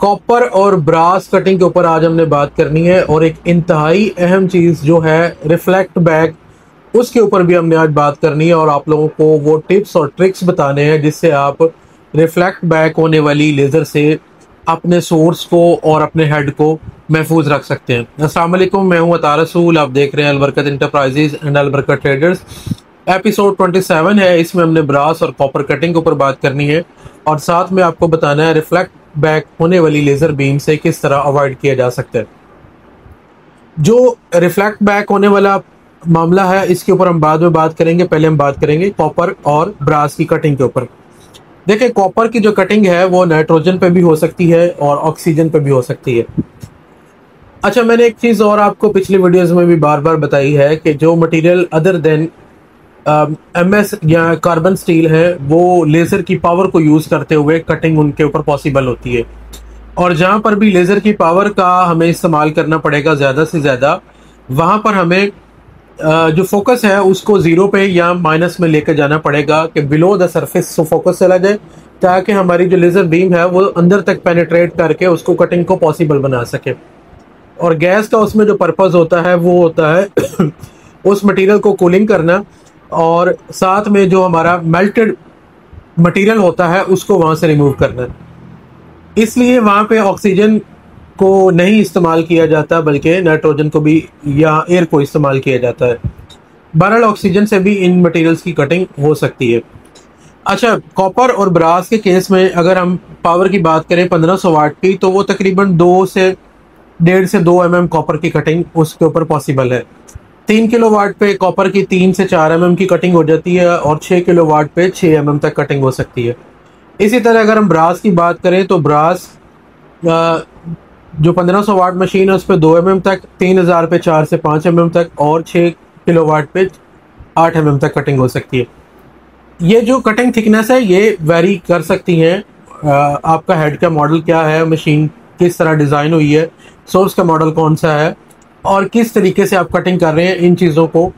Copper और brass cutting के ऊपर आज हमने बात करनी है और एक इंतहाई अहम चीज़ जो है रिफ्लेक्ट बैक, उसके ऊपर भी हमने आज बात करनी है और आप लोगों को वो टिप्स और ट्रिक्स बताने हैं जिससे आप रिफ्लेक्ट बैक होने वाली लेज़र से अपने सोर्स को और अपने हेड को महफूज रख सकते हैं। अस्सलाम वालेकुम, मैं हूं अता रसूल, आप देख रहे हैं अलबरकत इंटरप्राइजेज एंड अलबरकत ट्रेडर्स। एपिसोड 27 है, इसमें हमने ब्रास और कॉपर कटिंग के ऊपर बात करनी है और साथ में आपको बताना है रिफ्लेक्ट बैक होने वाली लेज़र बीम से किस तरह अवॉइड किया जा सकता है। जो रिफ्लेक्ट बैक होने वाला मामला है इसके ऊपर हम बाद में बात करेंगे। पहले हम बात करेंगे कॉपर और ब्रास की कटिंग के ऊपर। देखिए, कॉपर की जो कटिंग है वो नाइट्रोजन पे भी हो सकती है और ऑक्सीजन पे भी हो सकती है। अच्छा, मैंने एक चीज़ और आपको पिछली वीडियोस में भी बार बार बताई है कि जो मटेरियल अदर देन MS या कार्बन स्टील है वो लेज़र की पावर को यूज़ करते हुए कटिंग उनके ऊपर पॉसिबल होती है। और जहाँ पर भी लेज़र की पावर का हमें इस्तेमाल करना पड़ेगा ज़्यादा से ज़्यादा, वहाँ पर हमें जो फोकस है उसको ज़ीरो पे या माइनस में लेकर जाना पड़ेगा कि बिलो द सरफेस फोकस चला जाए, ताकि हमारी जो लेज़र बीम है वो अंदर तक पेनिट्रेट करके उसको कटिंग को पॉसिबल बना सके। और गैस का उसमें जो पर्पज़ होता है वो होता है उस मटेरियल को कूलिंग करना और साथ में जो हमारा मेल्टेड मटेरियल होता है उसको वहाँ से रिमूव करना। इसलिए वहाँ पे ऑक्सीजन को नहीं इस्तेमाल किया जाता बल्कि नाइट्रोजन को भी या एयर को इस्तेमाल किया जाता है। बहरहाल ऑक्सीजन से भी इन मटेरियल्स की कटिंग हो सकती है। अच्छा, कॉपर और ब्रास के केस में अगर हम पावर की बात करें 1500 वाट की, तो वो तकरीबन 1.5 से 2 mm कॉपर की कटिंग उसके ऊपर पॉसिबल है। 3 किलोवाट पे कॉपर की 3 से 4 mm की कटिंग हो जाती है और 6 किलोवाट पे 6 mm तक कटिंग हो सकती है। इसी तरह अगर हम ब्रास की बात करें तो ब्रास जो 1500 वाट मशीन है उस पर 2 mm तक, 3000 पे 4 से 5 mm तक और 6 किलोवाट पे 8 mm तक कटिंग हो सकती है। ये जो कटिंग थिकनेस है ये वेरी कर सकती हैं। आपका हेड का मॉडल क्या है, मशीन किस तरह डिज़ाइन हुई है, सोर्स का मॉडल कौन सा है और किस तरीके से आप कटिंग कर रहे हैं, इन चीज़ों को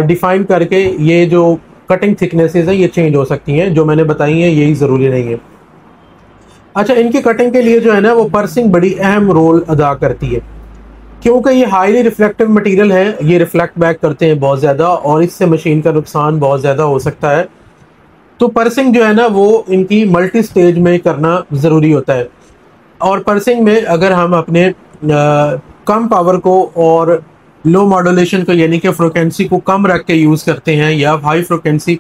डिफाइन करके ये जो कटिंग थिकनेसेस है ये चेंज हो सकती हैं। जो मैंने बताई हैं यही ज़रूरी नहीं है। अच्छा, इनकी कटिंग के लिए जो है ना वो पर्सिंग बड़ी अहम रोल अदा करती है, क्योंकि ये हाईली रिफ्लेक्टिव मटेरियल है, ये रिफ्लेक्ट बैक करते हैं बहुत ज़्यादा और इससे मशीन का नुकसान बहुत ज़्यादा हो सकता है। तो पर्सिंग जो है ना वो इनकी मल्टी स्टेज में करना ज़रूरी होता है। और पर्सिंग में अगर हम अपने कम पावर को और लो मॉड्यूलेशन को यानी कि फ्रिक्वेंसी को कम रख के यूज़ करते हैं या हाई फ्रिक्वेंसी,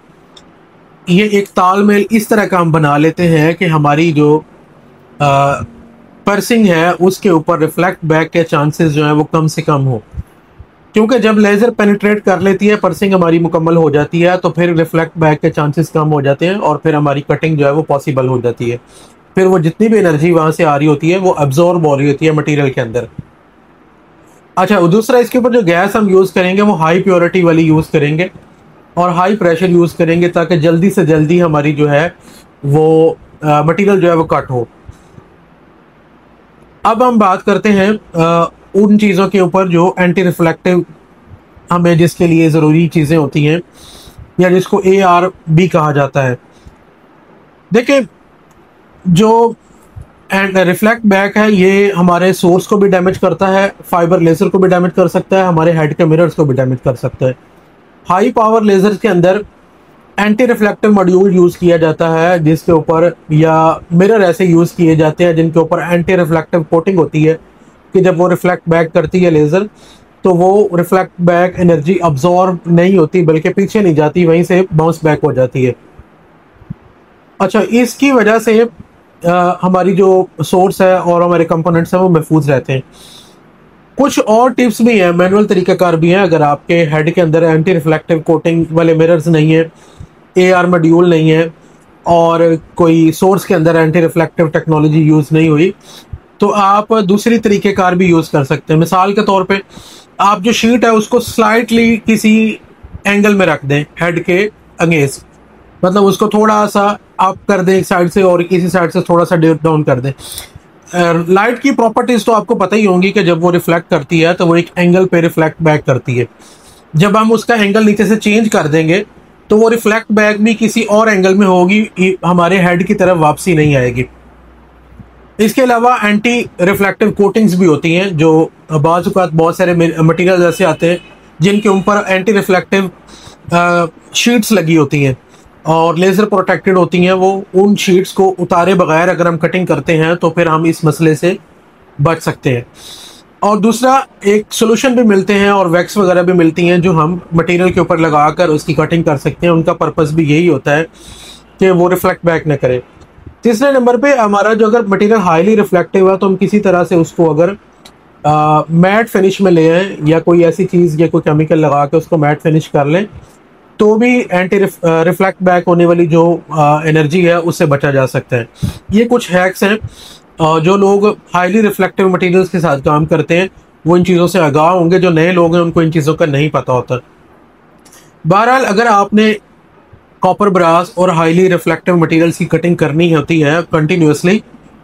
ये एक तालमेल इस तरह का हम बना लेते हैं कि हमारी जो पर्सिंग है उसके ऊपर रिफ्लेक्ट बैक के चांसेस जो है वो कम से कम हो। क्योंकि जब लेज़र पेनिट्रेट कर लेती है, पर्सिंग हमारी मुकम्मल हो जाती है, तो फिर रिफ्लेक्ट बैक के चांसेस कम हो जाते हैं और फिर हमारी कटिंग जो है वो पॉसिबल हो जाती है। फिर वो जितनी भी एनर्जी वहाँ से आ रही होती है वो अब्जॉर्ब हो रही होती है मटेरियल के अंदर। अच्छा, दूसरा इसके ऊपर जो गैस हम यूज़ करेंगे वो हाई प्योरिटी वाली यूज़ करेंगे और हाई प्रेशर यूज़ करेंगे ताकि जल्दी से जल्दी हमारी जो है वो मटेरियल जो है वो कट हो। अब हम बात करते हैं उन चीज़ों के ऊपर जो एंटी रिफ्लेक्टिव हमें जिसके लिए ज़रूरी चीज़ें होती हैं या जिसको ARB कहा जाता है। देखिए, जो रिफ्लेक्ट बैक है ये हमारे सोर्स को भी डैमेज करता है, फाइबर लेज़र को भी डैमेज कर सकता है, हमारे हेड के मिरर्स को भी डैमेज कर सकता है। हाई पावर लेज़र के अंदर एंटी रिफ्लेक्टिव मॉड्यूल यूज़ किया जाता है जिसके ऊपर, या मिरर ऐसे यूज़ किए जाते हैं जिनके ऊपर एंटी रिफ्लेक्टिव कोटिंग होती है कि जब वो रिफ्लेक्ट बैक करती है लेज़र तो वो रिफ्लेक्ट बैक एनर्जी अब्जॉर्ब नहीं होती बल्कि पीछे नहीं जाती, वहीं से बाउंस बैक हो जाती है। अच्छा, इसकी वजह से हमारी जो सोर्स है और हमारे कंपोनेंट्स हैं वो महफूज रहते हैं। कुछ और टिप्स भी हैं, मैनुअल तरीक़ाकार भी हैं। अगर आपके हेड के अंदर एंटी रिफ्लेक्टिव कोटिंग वाले मिरर्स नहीं है, AR मॉड्यूल नहीं है और कोई सोर्स के अंदर एंटी रिफ्लेक्टिव टेक्नोलॉजी यूज़ नहीं हुई, तो आप दूसरी तरीक़ेकार भी यूज़ कर सकते हैं। मिसाल के तौर पे आप जो शीट है उसको स्लाइटली किसी एंगल में रख दें हेड के अगेंस्ट, मतलब उसको थोड़ा सा अप कर दें एक साइड से और किसी साइड से थोड़ा सा डाउन कर दें। लाइट की प्रॉपर्टीज़ तो आपको पता ही होंगी कि जब वो रिफ्लेक्ट करती है तो वो एक एंगल पे रिफ्लेक्ट बैक करती है। जब हम उसका एंगल नीचे से चेंज कर देंगे तो वो रिफ्लेक्ट बैक भी किसी और एंगल में होगी, हमारे हेड की तरफ वापसी नहीं आएगी। इसके अलावा एंटी रिफ्लेक्टिव कोटिंग्स भी होती हैं, जो बाज़ औक़ात बहुत सारे मटेरियल ऐसे आते हैं जिनके ऊपर एंटी रिफ्लेक्टिव शीट्स लगी होती हैं और लेज़र प्रोटेक्टेड होती हैं। वो उन शीट्स को उतारे बगैर अगर हम कटिंग करते हैं तो फिर हम इस मसले से बच सकते हैं। और दूसरा, एक सोल्यूशन भी मिलते हैं और वैक्स वगैरह भी मिलती हैं जो हम मटेरियल के ऊपर लगाकर उसकी कटिंग कर सकते हैं। उनका पर्पस भी यही होता है कि वो रिफ्लेक्ट बैक ना करे। तीसरे नंबर पे हमारा जो अगर मटेरियल हाईली रिफ्लेक्टिव है तो हम किसी तरह से उसको अगर मैट फिनिश में ले आएँ या कोई ऐसी चीज़ या कोई केमिकल लगा के उसको मैट फिनिश कर लें तो भी एंटी रिफ्लेक्ट बैक होने वाली जो एनर्जी है उससे बचा जा सकता है। ये कुछ हैक्स हैं। जो लोग हाईली रिफ्लेक्टिव मटेरियल्स के साथ काम करते हैं वो इन चीज़ों से आगाह होंगे, जो नए लोग हैं उनको इन चीज़ों का नहीं पता होता। बहरहाल, अगर आपने कॉपर ब्रास और हाईली रिफ्लेक्टिव मटेरियल्स की कटिंग करनी होती है कंटिन्यूसली,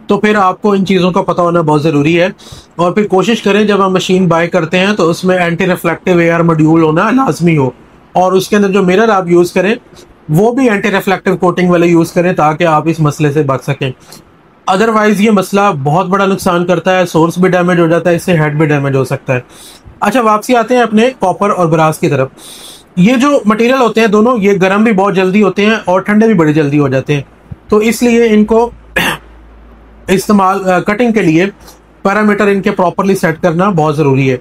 तो फिर आपको इन चीज़ों का पता होना बहुत ज़रूरी है। और फिर कोशिश करें जब हम मशीन बाय करते हैं तो उसमें एंटी रिफ्लेक्टिव एयर मॉड्यूल होना लाजमी हो, और उसके अंदर जो मिरर आप यूज़ करें वो भी एंटी रिफ्लेक्टिव कोटिंग वाले यूज़ करें ताकि आप इस मसले से बच सकें। अदरवाइज़ ये मसला बहुत बड़ा नुकसान करता है, सोर्स भी डैमेज हो जाता है, इससे हेड भी डैमेज हो सकता है। अच्छा, वापसी आते हैं अपने कॉपर और ब्रास की तरफ। ये जो मटेरियल होते हैं दोनों, ये गर्म भी बहुत जल्दी होते हैं और ठंडे भी बड़ी जल्दी हो जाते हैं, तो इसलिए इनको इस्तेमाल कटिंग के लिए पैरामीटर इनके प्रॉपरली सेट करना बहुत ज़रूरी है।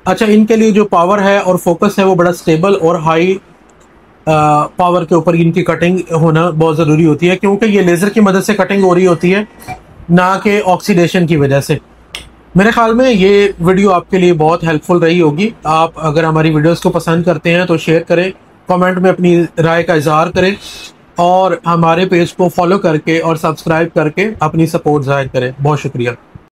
अच्छा, इनके लिए जो पावर है और फोकस है वो बड़ा स्टेबल और हाई पावर के ऊपर इनकी कटिंग होना बहुत ज़रूरी होती है, क्योंकि ये लेज़र की मदद से कटिंग हो रही होती है, ना कि ऑक्सीडेशन की वजह से। मेरे ख्याल में ये वीडियो आपके लिए बहुत हेल्पफुल रही होगी। आप अगर हमारी वीडियोस को पसंद करते हैं तो शेयर करें, कमेंट में अपनी राय का इजहार करें और हमारे पेज को फॉलो करके और सब्सक्राइब करके अपनी सपोर्ट ज़ाहिर करें। बहुत शुक्रिया।